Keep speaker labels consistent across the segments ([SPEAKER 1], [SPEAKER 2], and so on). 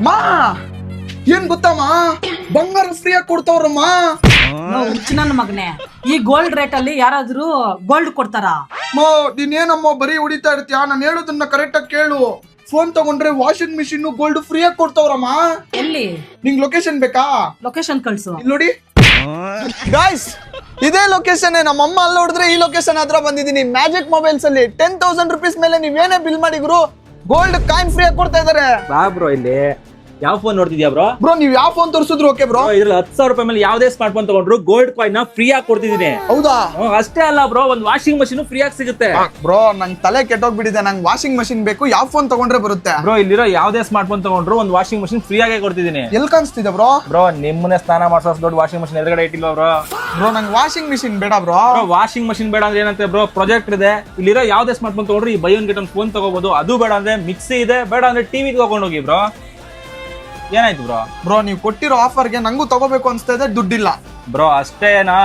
[SPEAKER 1] ಮಾ ಏನ್ ಗೊತ್ತಮ್ಮ, ಬಂಗಾರ ಫ್ರೀ ಆಗಿ ಕೊಡ್ತಾವ್ರಮ್ಮ.
[SPEAKER 2] ಹುಚ್ಚ ನನ್ನ ಮಗನೇ, ಈ ಗೋಲ್ಡ್ ರೇಟ್ ಅಲ್ಲಿ ಯಾರಾದ್ರೂ ಗೋಲ್ಡ್ ಕೊಡ್ತಾರ?
[SPEAKER 1] ಮೋ ನೀನೇನಮ್ಮ ಬರೀ ಹೊಡಿತಾ ಇರ್ತೀಯ, ನಾನು ಹೇಳೋದನ್ನ ಕರೆಕ್ಟ್ ಆಗಿ ಕೇಳು. ಫೋನ್ ತಗೊಂಡ್ರೆ ವಾಷಿಂಗ್ ಮಿಷಿನ್ ಗೋಲ್ಡ್ ಫ್ರೀ ಆಗಿ ಕೊಡ್ತಾವ್ರಮ್ಮ.
[SPEAKER 2] ಎಲ್ಲಿ?
[SPEAKER 1] ನಿಂಗ್ ಲೊಕೇಶನ್ ಬೇಕಾ?
[SPEAKER 2] ಲೊಕೇಶನ್ ಕಳ್ಸು.
[SPEAKER 1] ಇಲ್ಲಿ ನೋಡಿ ಗಾಯ್ಸ್, ಇದೇ ಲೊಕೇಶನ್. ನಮ್ಮ ಅಮ್ಮ ಅಲ್ಲಿ ನೋಡಿದ್ರೆ ಈ ಲೊಕೇಶನ್ ಹತ್ರ ಬಂದಿದ್ದೀನಿ. ಮ್ಯಾಜಿಕ್ ಮೊಬೈಲ್ಸ್ ಅಲ್ಲಿ 10,000 rupees ಮೇಲೆ ನೀವೇನೇ ಬಿಲ್ ಮಾಡಿದ್ರು ಗೋಲ್ಡ್ ಕಾಯಿನ್ ಫ್ರೀ ಆಗಿ ಕೊಡ್ತಾ ಇದಾರೆ.
[SPEAKER 3] ಬಾ ಬ್ರೋ, ಇಲ್ಲಿ ಯಾವ ಫೋನ್ ನೋಡ್ತಿದ್ಯಾ ಬ್ರೋ?
[SPEAKER 1] ಬ್ರೋ ನೀವ್ ಯಾವ ಫೋನ್ ತೋರಿಸಿದ್ರು ಓಕೆ ಬ್ರೋ.
[SPEAKER 3] ಇದ್ರಲ್ಲಿ 10,000 ರೂಪಾಯಿ ಮೇಲೆ ಯಾವ್ದೇ ಸ್ಮಾರ್ಟ್ ಫೋನ್ ತಗೊಂಡ್ರು ಗೋಲ್ಡ್ ಕಾಯಿನ್ ಫ್ರೀ ಆಗಿ ಕೊಡ್ತಿದ್ದೀನಿ.
[SPEAKER 1] ಹೌದಾ?
[SPEAKER 3] ಅಷ್ಟೇ ಅಲ್ಲ ಬ್ರೋ, ಒಂದ್ ವಾಷಿಂಗ್ ಮಷೀನ್ ಫ್ರೀ ಆಗಿ ಸಿಗುತ್ತೆ.
[SPEAKER 1] ಬ್ರೋ ನಂಗೆ ತಲೆ ಕೆಟ್ಟೋಗ್ಬಿಟ್ಟಿದೆ, ನಂಗೆ ವಾಷಿಂಗ್ ಮಷಿನ್ ಬೇಕು. ಯಾವ ಫೋನ್ ತಗೊಂಡ್ರೆ ಬರುತ್ತೆ?
[SPEAKER 3] ಬ್ರೋ ಇಲ್ಲಿರೋ ಯಾವ್ದೇ ಸ್ಮಾರ್ಟ್ ಫೋನ್ ತಗೊಂಡ್ರು ಒಂದ್ ವಾಷಿಂಗ್ ಮಷೀನ್ ಫ್ರೀ ಆಗಿ ಕೊಡ್ತಿದ್ದೀನಿ.
[SPEAKER 1] ಎಲ್ಲಿ ಕಾಣಿಸ್ತಿದೆ ಬ್ರೋ?
[SPEAKER 3] ಬ್ರೋ ನಿಮ್ಮನ್ನೇ ಸ್ನಾನ ಮಾಡ್ಸೋ ದೊಡ್ಡ ವಾಷಿಂಗ್ ಮಷೀನ್ ಎದುರುಗಡೆ ಇಟ್ಟಿಲ್ವಾ ಬ್ರೋ?
[SPEAKER 1] ಬ್ರೋ ನಂಗೆ ವಾಷಿಂಗ್ ಮಿಷಿನ್ ಬೇಡ ಬ್ರೋ.
[SPEAKER 3] ವಾಷಿಂಗ್ ಮಷೀನ್ ಬೇಡ ಅಂದ್ರೆ ಏನಂತೆ ಬ್ರೋ, ಪ್ರೊಜೆಕ್ಟ್ ಇದೆ. ಇಲ್ಲಿರೋ ಯಾವ್ದೇ ಸ್ಮಾರ್ಟ್ ಫೋನ್ ತಗೊಂಡ್ರು ಈ by one get one phone ತಗೋಬಹುದು. ಅದು ಬೇಡ ಅಂದ್ರೆ ಮಿಕ್ಸಿ ಇದೆ, ಬೇಡ ಅಂದ್ರೆ ಟಿವಿ ತಗೊಂಡೋಗಿ ಬ್ರೋ. ಏನಾಯ್ತು ಬ್ರೋ?
[SPEAKER 1] ಬ್ರೋ ನೀವು ಕೊಟ್ಟಿರೋ ಆಫರ್ಗೆ ನಂಗೂ ತಗೋಬೇಕು ಅನ್ಸ್ತಾ ಇದೆ, ದುಡ್ಡಿಲ್ಲ.
[SPEAKER 3] ಬ್ರೋ ಅಷ್ಟೇನಾ?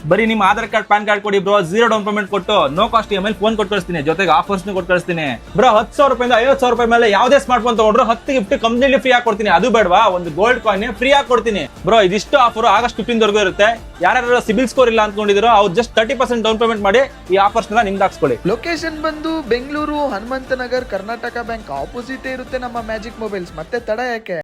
[SPEAKER 3] ಬರೀ ನಿಮ್ಮ ಆಧಾರ್ ಕಾರ್ಡ್ ಪ್ಯಾನ್ ಕಾರ್ಡ್ ಕೊಡಿ ಬ್ರೋ, 0 ಡೌನ್ ಪೇಮೆಂಟ್ ಕೊಟ್ಟು ನೋ ಕಾಸ್ಟ್ EMI ಫೋನ್ ಕೊಟ್ಟು ಕಳಿಸ್ತೀನಿ, ಜೊತೆಗೆ ಆಫರ್ಸ್ ಕೊಟ್ಟು ಕಳಿಸ್ತೀನಿ ಬ್ರೋ. 10,000 ರೂಪಾಯಿಂದ 50,000 ರೂಪಾಯಿ ಮೇಲೆ ಯಾವ್ದೇ ಸ್ಮಾರ್ಟ್ ಫೋನ್ ತಗೊಂಡ್ರು 10 ಗಿಫ್ಟ್ ಕಂಪ್ಲೀಟ್ಲಿ ಫ್ರೀ ಆಗಿ ಕೊಡ್ತೀನಿ. ಅದು ಬೇಡವಾ, ಒಂದು ಗೋಲ್ಡ್ ಕಾಯಿನ್ ಫ್ರೀ ಆಗಿ ಕೊಡ್ತೀನಿ ಬ್ರೋ. ಇದಿಷ್ಟು ಆಫರ್ ಆಗಸ್ಟ್ 15 ವರೆಗೂ ಇರುತ್ತೆ. ಯಾರ್ಯಾರು ಸಿಬಿಲ್ ಸ್ಕೋರ್ ಇಲ್ಲ ಅಂದ್ಕೊಂಡಿದ್ರು ಅವ್ರು ಜಸ್ಟ್ 30% ಡೌನ್ ಪೇಮೆಂಟ್ ಮಾಡಿ ಈ ಆಫರ್ಸ್ ನಿಮ್ದು ಹಾಕ್ಸ್ಕೊಳ್ಳಿ.
[SPEAKER 1] ಲೊಕೇಶನ್ ಬಂದು ಬೆಂಗಳೂರು ಹನುಮಂತನಗರ್, ಕರ್ನಾಟಕ ಬ್ಯಾಂಕ್ ಆಪೋಸಿಟ್ ಇರುತ್ತೆ ನಮ್ಮ ಮ್ಯಾಜಿಕ್ ಮೊಬೈಲ್ಸ್. ಮತ್ತೆ ತಡ ಯಾಕೆ?